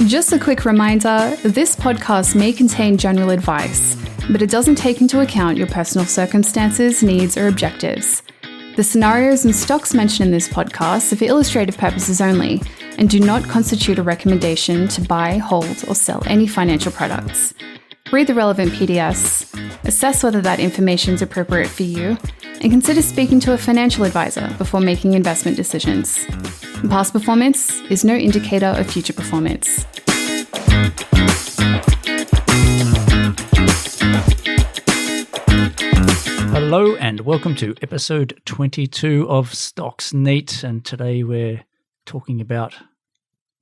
Just a quick reminder, this podcast may contain general advice, but it doesn't take into account your personal circumstances, needs, or objectives. The scenarios and stocks mentioned in this podcast are for illustrative purposes only and do not constitute a recommendation to buy, hold, or sell any financial products. Read the relevant PDS, assess whether that information is appropriate for you, and consider speaking to a financial advisor before making investment decisions. Past performance is no indicator of future performance. Hello and welcome to episode 22 of Stocks Neat, and today we're talking about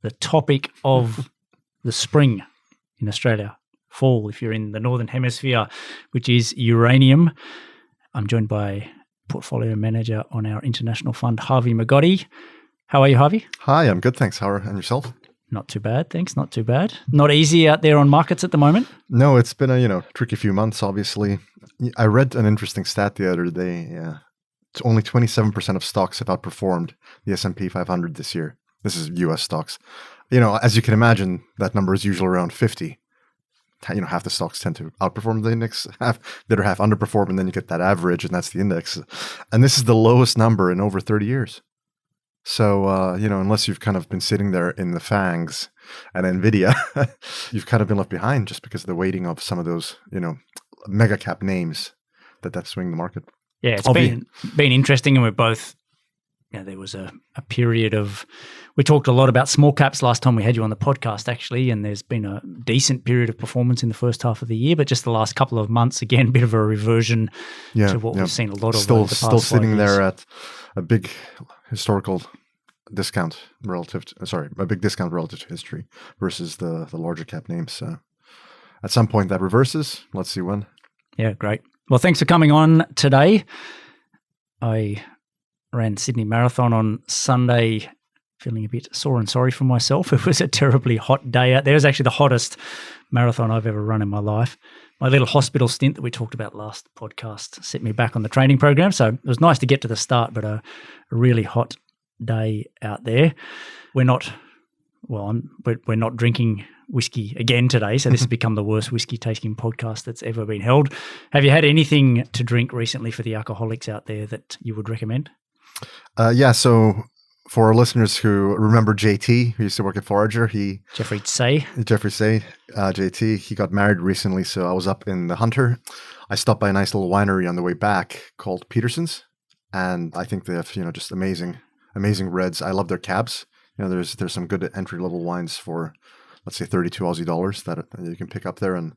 the topic of the spring in Australia, fall if you're in the Northern Hemisphere, which is uranium. I'm joined by portfolio manager on our international fund, Harvey Migotti. How are you, Harvey? Hi, I'm good, thanks. How are and yourself? Not too bad, thanks. Not too bad. Not easy out there on markets at the moment? No, it's been a tricky few months, obviously. I read an interesting stat the other day. It's only 27% of stocks have outperformed the S&P 500 this year. This is U.S. stocks. As you can imagine, that number is usually around 50. Half the stocks tend to outperform the index, the other half underperform, and then you get that average, and that's the index. And this is the lowest number in over 30 years. So, unless you've kind of been sitting there in the FANGs and NVIDIA, you've kind of been left behind just because of the weighting of some of those, mega cap names that swing the market. Yeah, it's been interesting, and we're both, there was a period of, we talked a lot about small caps last time we had you on the podcast, actually, and there's been a decent period of performance in the first half of the year, but just the last couple of months, again, a bit of a reversion to what we've seen a lot of still, over the past still sitting 5 years. there at a big historical discount relative to history versus the larger cap names. At some point that reverses. Let's see when. Yeah, great. Well, thanks for coming on today. I ran Sydney Marathon on Sunday, feeling a bit sore and sorry for myself. It was a terribly hot day out there. It was actually the hottest marathon I've ever run in my life. My little hospital stint that we talked about last podcast set me back on the training program. So it was nice to get to the start, but a really hot day out there. We're not drinking whiskey again today, so this has become the worst whiskey tasting podcast that's ever been held. Have you had anything to drink recently for the alcoholics out there that you would recommend? So for our listeners who remember JT, who used to work at Forager, Jeffrey Say, JT, he got married recently, so I was up in the Hunter. I stopped by a nice little winery on the way back called Peterson's, and I think they have just amazing reds. I love their cabs. There's some good entry level wines for, let's say, 32 Aussie dollars that you can pick up there, and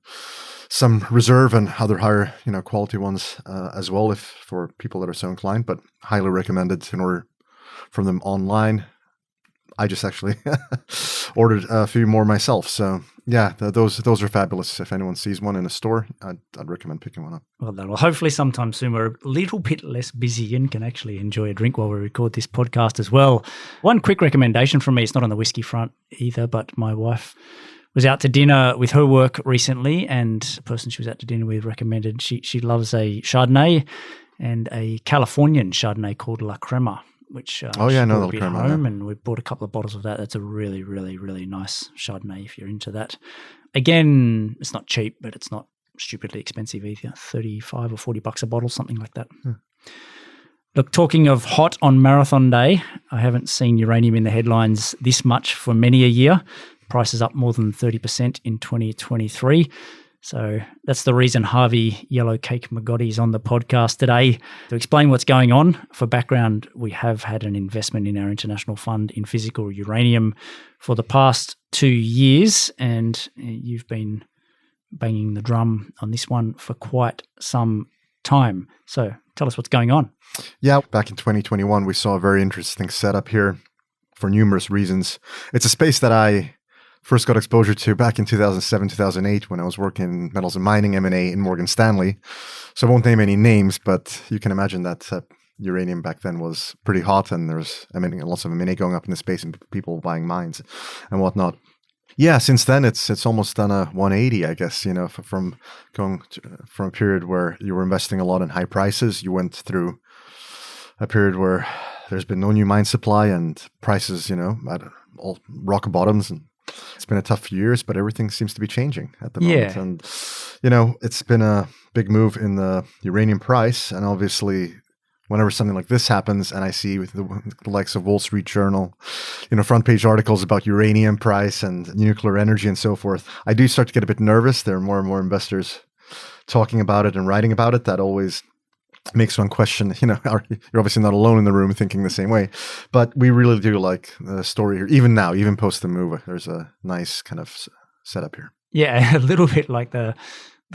some reserve and other higher quality ones as well, if for people that are so inclined. But highly recommended in order from them online. I just actually ordered a few more myself. So yeah, those are fabulous. If anyone sees one in a store, I'd recommend picking one up. Well done. Well, hopefully sometime soon we're a little bit less busy and can actually enjoy a drink while we record this podcast as well. One quick recommendation from me, it's not on the whiskey front either, but my wife was out to dinner with her work recently, and the person she was out to dinner with recommended, she loves a Chardonnay and a Californian Chardonnay called La Crema, which I know the Crema home, and we bought a couple of bottles of that. That's a really, really, really nice Chardonnay if you're into that. Again, it's not cheap, but it's not stupidly expensive either. $35 or $40 a bottle, something like that. Look, talking of hot on marathon day, I haven't seen uranium in the headlines this much for many a year. Prices up more than 30% in 2023. So that's the reason Harvey Yellow Cake Migotti is on the podcast today to explain what's going on. For background, we have had an investment in our international fund in physical uranium for the past 2 years, and you've been banging the drum on this one for quite some time. So tell us what's going on. Yeah, back in 2021, we saw a very interesting setup here for numerous reasons. It's a space that I first got exposure to back in 2007, 2008 when I was working in metals and mining M&A in Morgan Stanley. So I won't name any names, but you can imagine that uranium back then was pretty hot, and there's lots of M&A going up in the space and people buying mines and whatnot. Yeah, since then it's almost done a 180, I guess, from going from a period where you were investing a lot in high prices. You went through a period where there's been no new mine supply and prices, at all rock bottoms, and It's been a tough few years, but everything seems to be changing at the moment. Yeah. And, it's been a big move in the uranium price. And obviously, whenever something like this happens and I see with the likes of Wall Street Journal, front page articles about uranium price and nuclear energy and so forth, I do start to get a bit nervous. There are more and more investors talking about it and writing about it. That always makes one question, you're obviously not alone in the room thinking the same way, but we really do like the story here. Even now, even post the move, there's a nice kind of setup here. Yeah, a little bit like the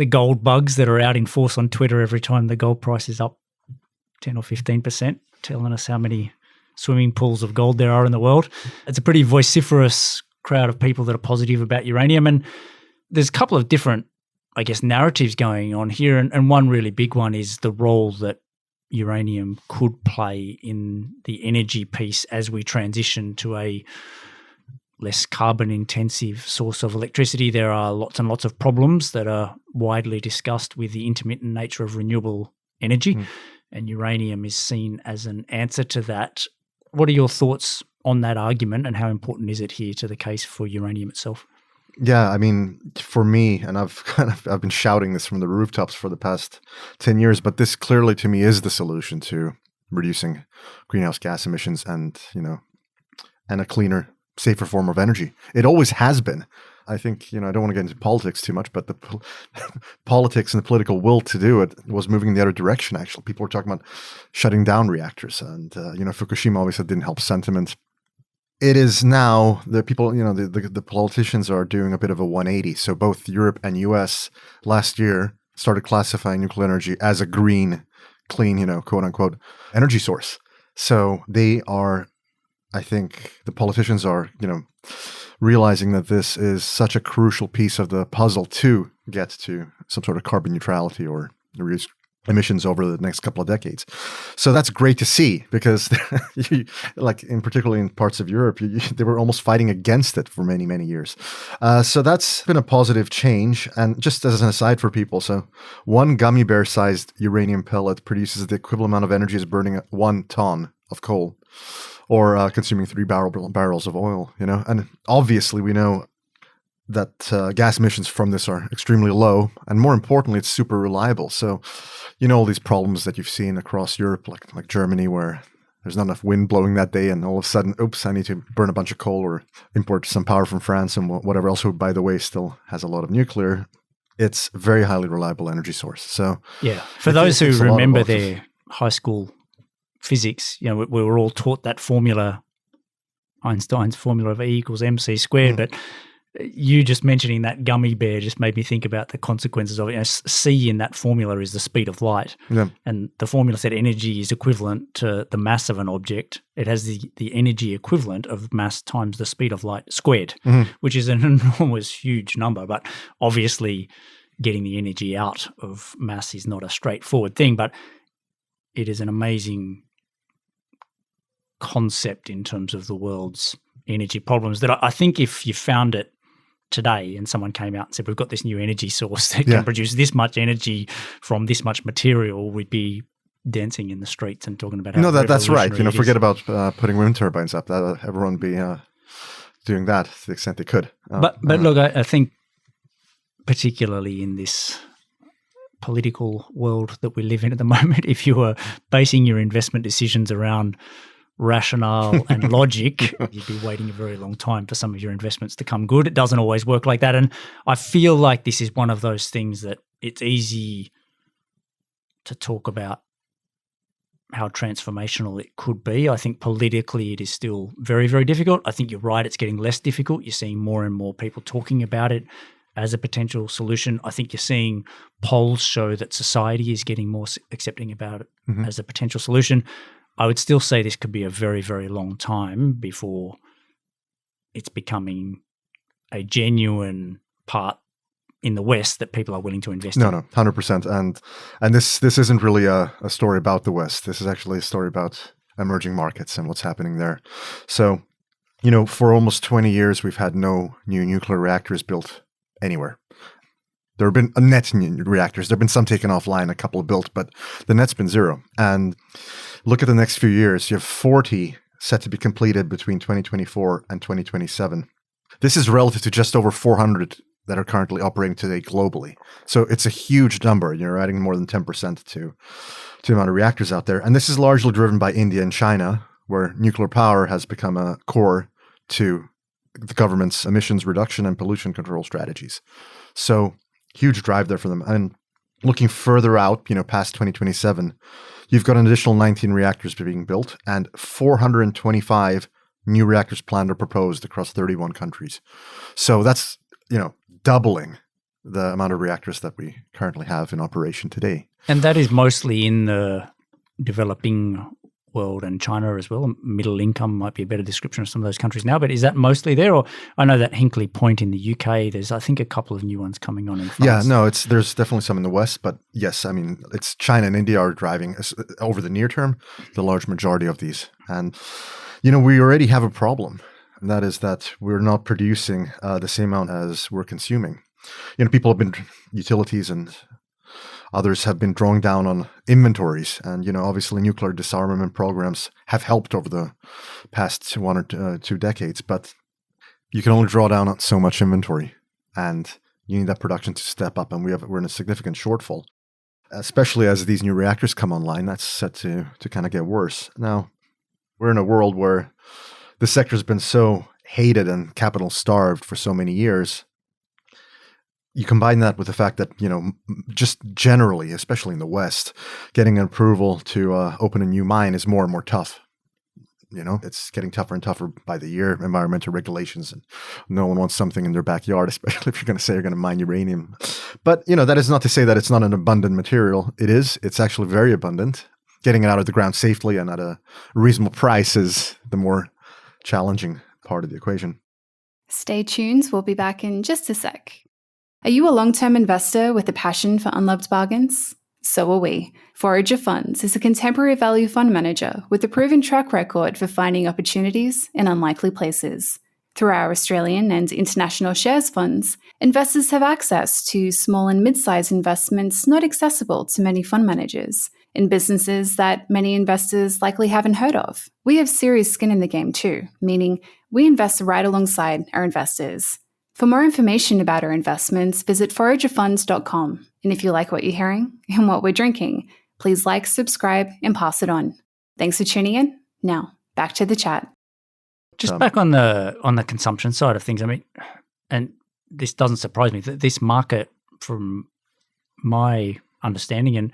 gold bugs that are out in force on Twitter every time the gold price is up 10 or 15%, telling us how many swimming pools of gold there are in the world. It's a pretty vociferous crowd of people that are positive about uranium. And there's a couple of different, narratives going on here. And one really big one is the role that uranium could play in the energy piece as we transition to a less carbon-intensive source of electricity. There are lots and lots of problems that are widely discussed with the intermittent nature of renewable energy. And uranium is seen as an answer to that. What are your thoughts on that argument, and how important is it here to the case for uranium itself? Yeah, for me, and I've been shouting this from the rooftops for the past 10 years, but this clearly to me is the solution to reducing greenhouse gas emissions and a cleaner, safer form of energy. It always has been. I think, I don't want to get into politics too much, but the politics and the political will to do it was moving in the other direction, actually. People were talking about shutting down reactors, and, Fukushima obviously didn't help sentiment. It is now, the people, the politicians are doing a bit of a 180. So both Europe and US last year started classifying nuclear energy as a green, clean, quote unquote, energy source. So they are, I think the politicians are, realizing that this is such a crucial piece of the puzzle to get to some sort of carbon neutrality or reduce emissions over the next couple of decades. So that's great to see, because particularly in parts of Europe, they were almost fighting against it for many, many years. So that's been a positive change. And just as an aside for people, so one gummy bear sized uranium pellet produces the equivalent amount of energy as burning 1 ton of coal, or consuming 3 barrels of oil, And obviously we know that gas emissions from this are extremely low, and more importantly, it's super reliable. So, all these problems that you've seen across Europe, like Germany, where there's not enough wind blowing that day, and all of a sudden, oops, I need to burn a bunch of coal or import some power from France and whatever else, who, by the way, still has a lot of nuclear. It's a very highly reliable energy source. So, yeah, for those who remember their high school physics, we were all taught that formula, Einstein's formula of E equals mc squared, but you just mentioning that gummy bear just made me think about the consequences of it. C in that formula is the speed of light. Yeah. And the formula said energy is equivalent to the mass of an object. It has the energy equivalent of mass times the speed of light squared, which is an enormous, huge number. But obviously getting the energy out of mass is not a straightforward thing, but it is an amazing concept in terms of the world's energy problems that I think if you found it today and someone came out and said, we've got this new energy source that can produce this much enery from this much material, we'd be dancing in the streets and talking about how that's right. Forget is. about putting wind turbines up. Everyone would be doing that to the extent they could. But look, I think particularly in this political world that we live in at the moment, if you were basing your investment decisions around rationale and logic, you'd be waiting a very long time for some of your investments to come good. It doesn't always work like that. And I feel like this is one of those things that it's easy to talk about how transformational it could be. I think politically it is still very, very difficult. I think you're right, it's getting less difficult. You're seeing more and more people talking about it as a potential solution. I think you're seeing polls show that society is getting more accepting about it as a potential solution. I would still say this could be a very, very long time before it's becoming a genuine part in the West that people are willing to invest in. No, 100%. And this isn't really a story about the West. This is actually a story about emerging markets and what's happening there. So, for almost 20 years, we've had no new nuclear reactors built anywhere. There have been a net new reactors. There have been some taken offline, a couple built, but the net's been zero. And look at the next few years. You have 40 set to be completed between 2024 and 2027. This is relative to just over 400 that are currently operating today globally. So it's a huge number. You're adding more than 10% to the amount of reactors out there. And this is largely driven by India and China, where nuclear power has become a core to the government's emissions reduction and pollution control strategies. So huge drive there for them. And looking further out, past 2027, you've got an additional 19 reactors being built and 425 new reactors planned or proposed across 31 countries. So that's, doubling the amount of reactors that we currently have in operation today. And that is mostly in the developing world and China as well. Middle income might be a better description of some of those countries now, but is that mostly there? Or I know that Hinkley Point in the UK, there's, I think, a couple of new ones coming on in France. Yeah, no, there's definitely some in the West, but yes, I mean, it's China and India are driving over the near term, the large majority of these. And, we already have a problem. And that is that we're not producing the same amount as we're consuming. Utilities and others have been drawing down on inventories. And, obviously nuclear disarmament programs have helped over the past 1 or 2 decades, but you can only draw down on so much inventory. And you need that production to step up. And we're in a significant shortfall, especially as these new reactors come online. That's set to kind of get worse. Now, we're in a world where the sector's been so hated and capital starved for so many years. You combine that with the fact that, just generally, especially in the West, getting an approval to open a new mine is more and more tough. It's getting tougher and tougher by the year, environmental regulations, and no one wants something in their backyard, especially if you're going to say you're going to mine uranium. But, that is not to say that it's not an abundant material. It is. It's actually very abundant. Getting it out of the ground safely and at a reasonable price is the more challenging part of the equation. Stay tuned. We'll be back in just a sec. Are you a long-term investor with a passion for unloved bargains? So are we. Forager Funds is a contemporary value fund manager with a proven track record for finding opportunities in unlikely places. Through our Australian and international shares funds, investors have access to small and mid-sized investments not accessible to many fund managers, in businesses that many investors likely haven't heard of. We have serious skin in the game too, meaning we invest right alongside our investors. For more information about our investments, visit foragerfunds.com. And if you like what you're hearing and what we're drinking, please like, subscribe, and pass it on. Thanks for tuning in. Now, back to the chat. Just back on the consumption side of things, I mean, and this doesn't surprise me, that this market, from my understanding, and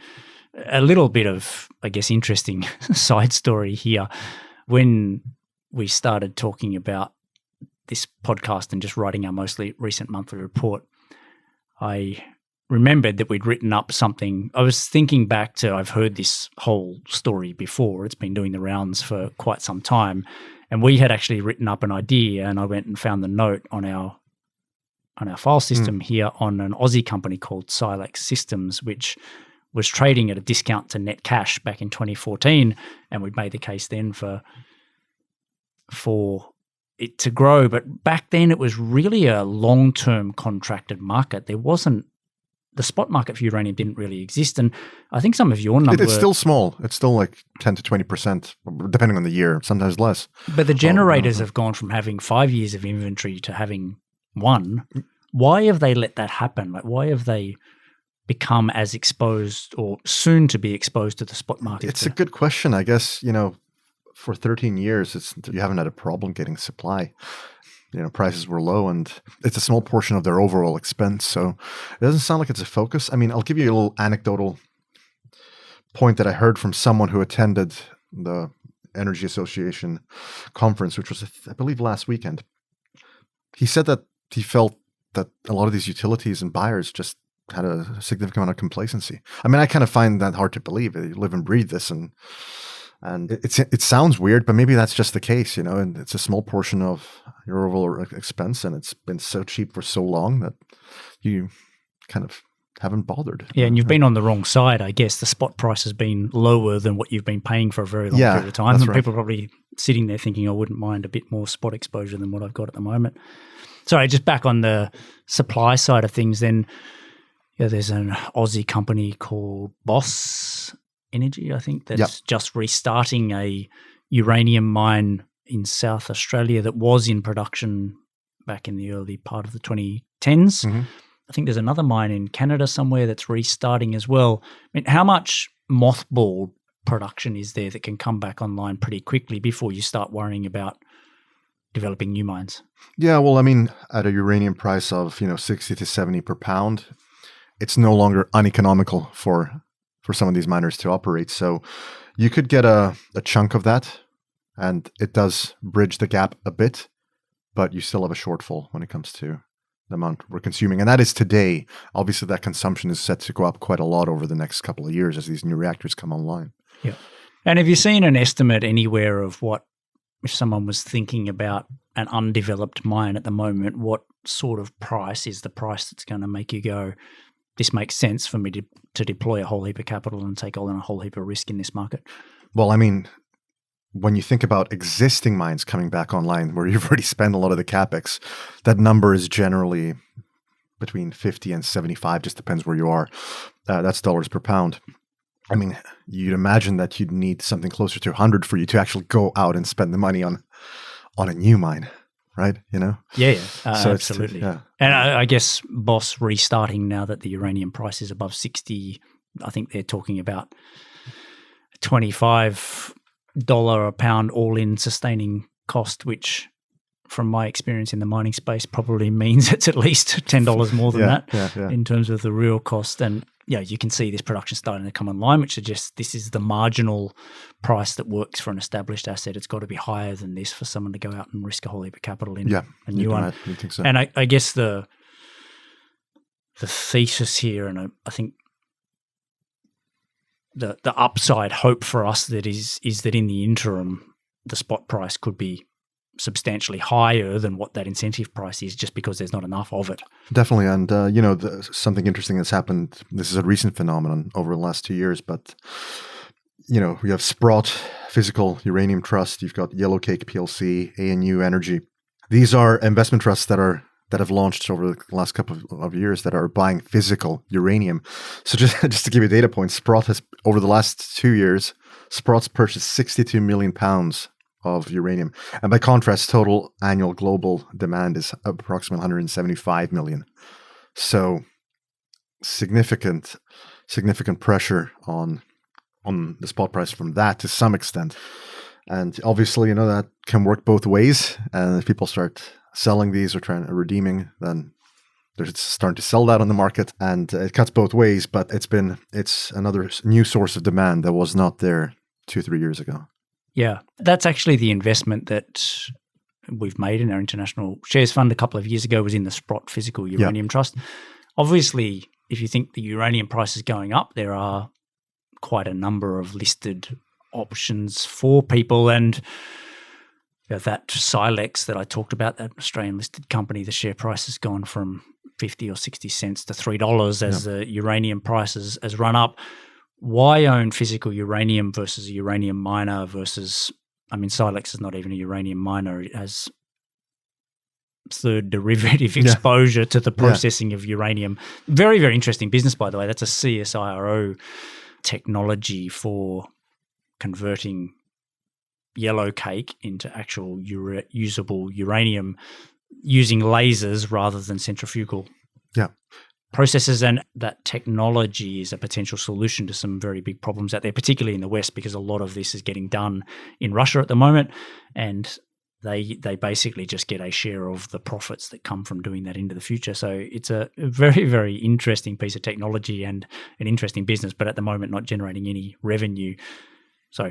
a little bit of, I guess, interesting side story here, when we started talking about this podcast and just writing our most recent monthly report, I remembered that we'd written up something. I was thinking back to, I've heard this whole story before. It's been doing the rounds for quite some time. And we had actually written up an idea, and I went and found the note on our file system here on an Aussie company called Silex Systems, which was trading at a discount to net cash back in 2014. And we'd made the case then for it to grow. But back then it was really a long-term contracted market. There wasn't, the spot market for uranium didn't really exist. And I think some of your numbers... It's still small. It's still like 10 to 20%, depending on the year, sometimes less. But the generators have gone from having 5 years of inventory to having 1. Why have they let that happen? Like, why have they become as exposed or soon to be exposed to the spot market? It's a good question. I guess, for 13 years, you haven't had a problem getting supply. Prices were low, and it's a small portion of their overall expense. So it doesn't sound like it's a focus. I mean, I'll give you a little anecdotal point that I heard from someone who attended the Energy Association conference, which was, I believe, last weekend. He said that he felt that a lot of these utilities and buyers just had a significant amount of complacency. I mean, I kind of find that hard to believe. You live and breathe this, and it sounds weird, but maybe that's just the case, and it's a small portion of your overall expense, and it's been so cheap for so long that you kind of haven't bothered. Yeah, and you've been on the wrong side, I guess. The spot price has been lower than what you've been paying for a very long period of time. And people are probably sitting there thinking, I wouldn't mind a bit more spot exposure than what I've got at the moment. Sorry, just back on the supply side of things then, there's an Aussie company called Boss Energy, I think, that's just restarting a uranium mine in South Australia that was in production back in the early part of the 2010s. I think there's another mine in Canada somewhere that's restarting as well. I mean, how much mothballed production is there that can come back online pretty quickly before you start worrying about developing new mines? Yeah, well, I mean, at a uranium price of 60 to 70 per pound, it's no longer uneconomical for some of these miners to operate. So you could get a chunk of that, and it does bridge the gap a bit, but you still have a shortfall when it comes to the amount we're consuming. And that is today. Obviously, that consumption is set to go up quite a lot over the next couple of years as these new reactors come online. Yeah. And have you seen an estimate anywhere of what, if someone was thinking about an undeveloped mine at the moment, what sort of price is the price that's going to make you go, this makes sense for me to deploy a whole heap of capital and take on a whole heap of risk in this market? Well, I mean, when you think about existing mines coming back online where you've already spent a lot of the capex, that number is generally between 50 and 75, just depends where you are. That's dollars per pound. I mean, you'd imagine that you'd need something closer to 100 for you to actually go out and spend the money on a new mine, right? Yeah, so absolutely. Yeah. And I guess Boss restarting now that the uranium price is above 60, I think they're talking about $25 a pound all-in sustaining cost, which from my experience in the mining space probably means it's at least $10 more than that in terms of the real cost. And you can see this production starting to come online, which suggests this is the marginal price that works for an established asset. It's got to be higher than this for someone to go out and risk a whole heap of capital in a new one. I think so. And I guess the thesis here, and I think the upside hope for us that is that in the interim, the spot price could be substantially higher than what that incentive price is, just because there's not enough of it. Definitely. And, something interesting that's happened, this is a recent phenomenon over the last 2 years, but, we have Sprott, Physical Uranium Trust, you've got Yellowcake PLC, ANU Energy. These are investment trusts that have launched over the last couple of years that are buying physical uranium. So just to give you a data point, Sprott has, over the last 2 years, Sprott's purchased 62 million pounds of uranium. And by contrast, total annual global demand is approximately 175 million. So significant pressure on the spot price from that to some extent. And obviously, that can work both ways. And if people start selling these or redeeming, then they're starting to sell that on the market, and it cuts both ways. But it's another new source of demand that was not there 2-3 years ago. Yeah, that's actually the investment that we've made in our international shares fund a couple of years ago, was in the Sprott Physical Uranium Trust. Obviously, if you think the uranium price is going up, there are quite a number of listed options for people. And that Silex that I talked about, that Australian listed company, the share price has gone from 50 or 60 cents to $3 as the uranium prices has run up. Why own physical uranium versus a uranium miner versus, Silex is not even a uranium miner. It has third derivative exposure to the processing of uranium. Very, very interesting business, by the way. That's a CSIRO technology for converting yellow cake into actual usable uranium using lasers rather than centrifugal processes. And that technology is a potential solution to some very big problems out there, particularly in the West, because a lot of this is getting done in Russia at the moment, and they basically just get a share of the profits that come from doing that into the future. So it's a very, very interesting piece of technology and an interesting business, but at the moment not generating any revenue. So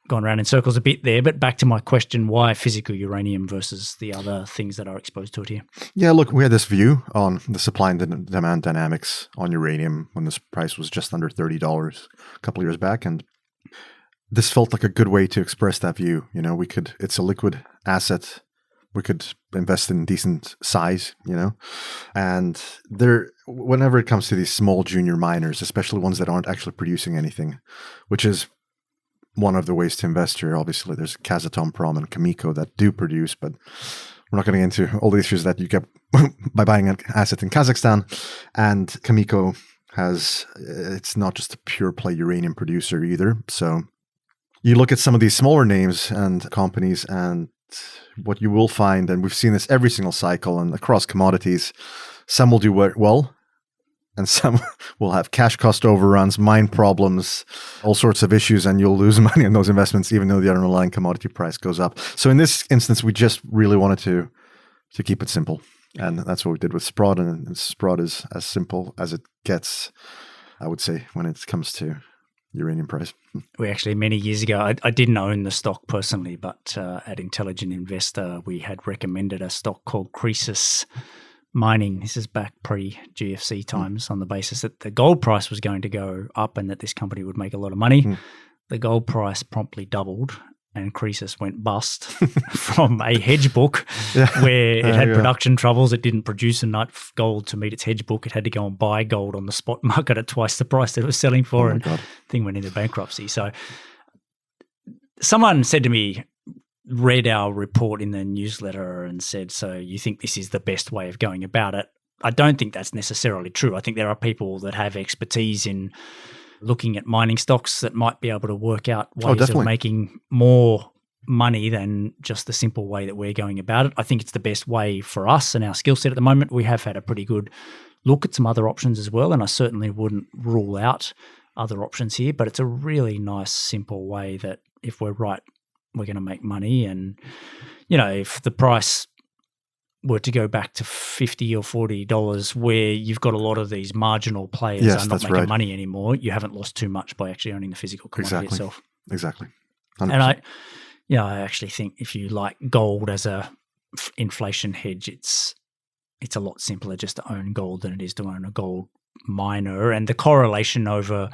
gone around in circles a bit there, but back to my question, why physical uranium versus the other things that are exposed to it here? Yeah, look, we had this view on the supply and demand dynamics on uranium when this price was just under $30 a couple of years back, and this felt like a good way to express that view. It's a liquid asset. We could invest in decent size, and whenever it comes to these small junior miners, especially ones that aren't actually producing anything, which is one of the ways to invest here. Obviously, there's Kazatomprom and Cameco that do produce, but we're not going into all the issues that you get by buying an asset in Kazakhstan. And Cameco it's not just a pure play uranium producer either. So you look at some of these smaller names and companies, and what you will find, and we've seen this every single cycle and across commodities, some will do well, and some will have cash cost overruns, mine problems, all sorts of issues, and you'll lose money on those investments even though the underlying commodity price goes up. So in this instance, we just really wanted to keep it simple. And that's what we did with Sprott, and Sprott is as simple as it gets, I would say, when it comes to uranium price. We actually, many years ago, I didn't own the stock personally, but at Intelligent Investor, we had recommended a stock called Croesus Mining. This is back pre-GFC times, on the basis that the gold price was going to go up and that this company would make a lot of money. The gold price promptly doubled, and Croesus went bust from a hedge book where it had production troubles. It didn't produce enough gold to meet its hedge book. It had to go and buy gold on the spot market at twice the price that it was selling for, and the thing went into bankruptcy. So someone said to me, read our report in the newsletter and said, so you think this is the best way of going about it? I don't think that's necessarily true. I think there are people that have expertise in looking at mining stocks that might be able to work out ways of making more money than just the simple way that we're going about it. I think it's the best way for us and our skill set at the moment. We have had a pretty good look at some other options as well, and I certainly wouldn't rule out other options here, but it's a really nice, simple way that if we're right, we're going to make money. And, if the price were to go back to $50 or $40, where you've got a lot of these marginal players are not making money anymore, you haven't lost too much by actually owning the physical commodity itself. Exactly. 100%. And I actually think if you like gold as a inflation hedge, it's a lot simpler just to own gold than it is to own a gold miner. And the correlation over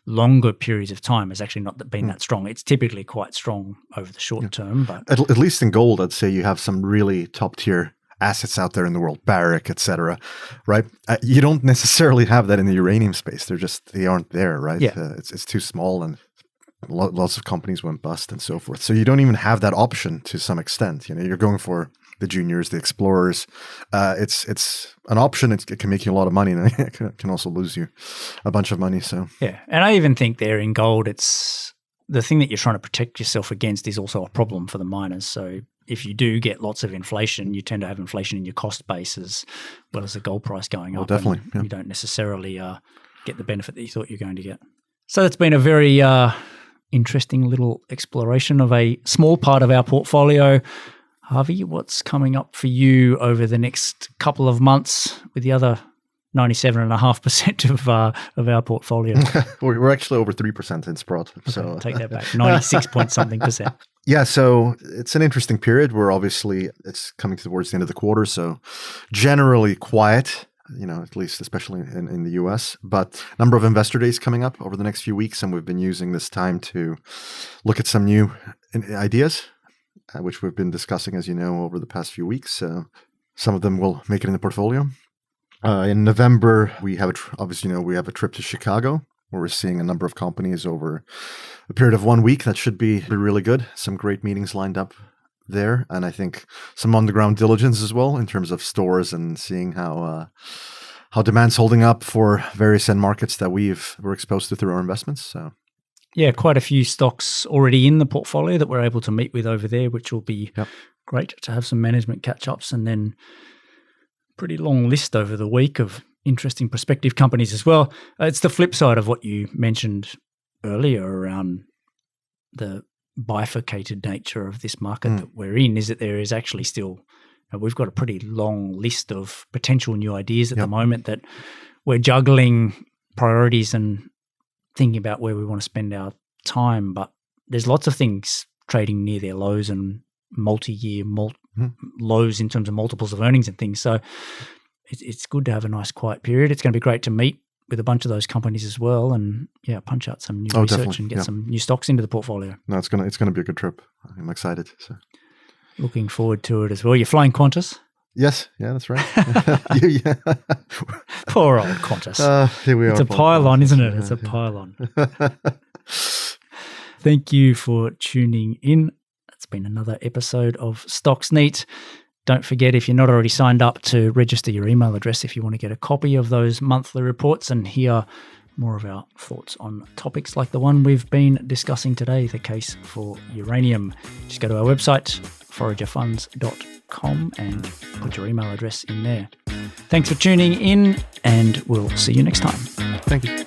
longer periods of time has actually not been that strong. It's typically quite strong over the short term. But at least in gold, I'd say you have some really top tier assets out there in the world, Barrick, etc., right? You don't necessarily have that in the uranium space. They aren't there, right? Yeah. It's too small, and lots of companies went bust and so forth. So you don't even have that option to some extent. You're going for the juniors, the explorers. It's an option. It can make you a lot of money, and it can also lose you a bunch of money. So yeah, and I even think there in gold, it's the thing that you're trying to protect yourself against is also a problem for the miners. So if you do get lots of inflation, you tend to have inflation in your cost base as well as the gold price going up. Definitely. You don't necessarily get the benefit that you thought you were going to get. So it's been a very interesting little exploration of a small part of our portfolio. Harvey, what's coming up for you over the next couple of months with the other 97.5% of our portfolio? We're actually over 3% in Sprott. Okay, so take that back, 96 point something percent. Yeah, so it's an interesting period where obviously it's coming towards the end of the quarter, so generally quiet, at least especially in the US, but a number of investor days coming up over the next few weeks, and we've been using this time to look at some new ideas, which we've been discussing, as you know, over the past few weeks. Some of them will make it in the portfolio. In November, we have we have a trip to Chicago, where we're seeing a number of companies over a period of 1 week. That should be really good. Some great meetings lined up there, and I think some on-the-ground diligence as well in terms of stores and seeing how demand's holding up for various end markets that we're exposed to through our investments. So yeah, quite a few stocks already in the portfolio that we're able to meet with over there, which will be great to have some management catch-ups, and then pretty long list over the week of interesting prospective companies as well. It's the flip side of what you mentioned earlier around the bifurcated nature of this market that we're in, is that there is actually still, we've got a pretty long list of potential new ideas at the moment that we're juggling priorities and thinking about where we want to spend our time. But there's lots of things trading near their lows and multi-year lows in terms of multiples of earnings and things. So it's good to have a nice quiet period. It's going to be great to meet with a bunch of those companies as well, and punch out some new research definitely. and get some new stocks into the portfolio. No, it's gonna be a good trip. I'm excited. So looking forward to it as well. You're flying Qantas? Yes, yeah, that's right. Poor old Qantas. Here we are. It's a pylon, isn't it? It's a pylon. Thank you for tuning in. It's been another episode of Stocks Neat. Don't forget, if you're not already signed up, to register your email address if you want to get a copy of those monthly reports and hear more of our thoughts on topics like the one we've been discussing today, the case for uranium. Just go to our website, foragerfunds.com and put your email address in there. Thanks for tuning in, and we'll see you next time. Thank you.